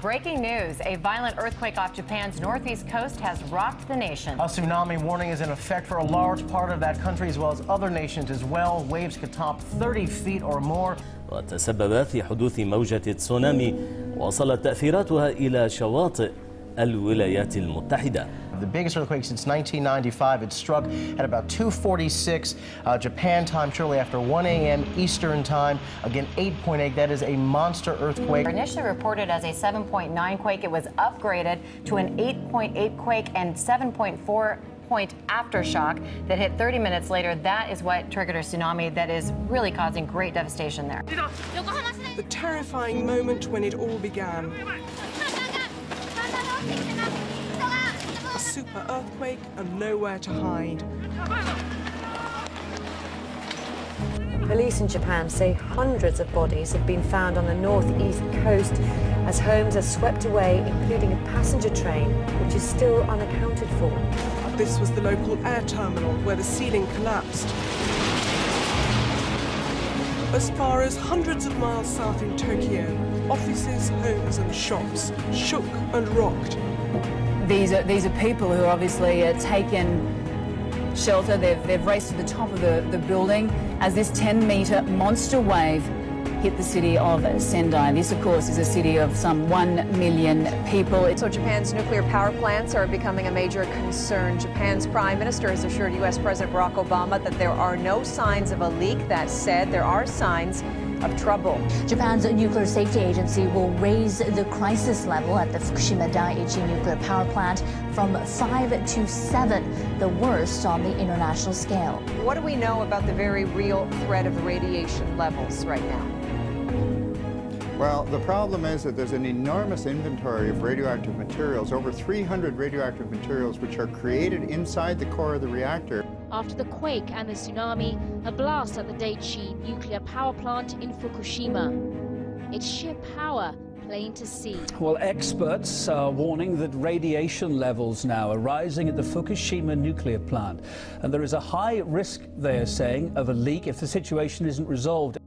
Breaking news, a violent earthquake off Japan's northeast coast has rocked the nation. A tsunami warning is in effect for a large part of that country as well as other nations as well. Waves could top 30 feet or more. وتسبب في حدوث موجة تسونامي وصلت تأثيراتها إلى شواطئ الولايات المتحدة. The biggest earthquake since 1995. It struck at about 2:46 Japan time, shortly after 1 a.m. Eastern time. Again, 8.8. That is a monster earthquake. Initially reported as a 7.9 quake, it was upgraded to an 8.8 quake and 7.4 point aftershock that hit 30 minutes later. That is what triggered a tsunami that is really causing great devastation there. The terrifying moment when it all began. A super earthquake and nowhere to hide. Police in Japan say hundreds of bodies have been found on the northeast coast as homes are swept away, including a passenger train, which is still unaccounted for. This was the local air terminal where the ceiling collapsed. As far as hundreds of miles south in Tokyo, offices, homes and shops shook and rocked. These are people who are obviously taken shelter. They've raced to the top of the building as this 10-metre monster wave hit the city of Sendai. This, of course, is a city of some 1 million people. So Japan's nuclear power plants are becoming a major concern. Japan's Prime Minister has assured U.S. President Barack Obama that there are no signs of a leak. That said, there are signs of trouble. Japan's nuclear safety agency will raise the crisis level at the Fukushima Daiichi nuclear power plant from 5 to 7, the worst on the international scale. What do we know about the very real threat of the radiation levels right now? Well, the problem is that there's an enormous inventory of radioactive materials, over 300 radioactive materials which are created inside the core of the reactor. After the quake and the tsunami, a blast at the Daiichi nuclear power plant in Fukushima. Its sheer power plain to see. Well, experts are warning that radiation levels now are rising at the Fukushima nuclear plant. And there is a high risk, they are saying, of a leak if the situation isn't resolved.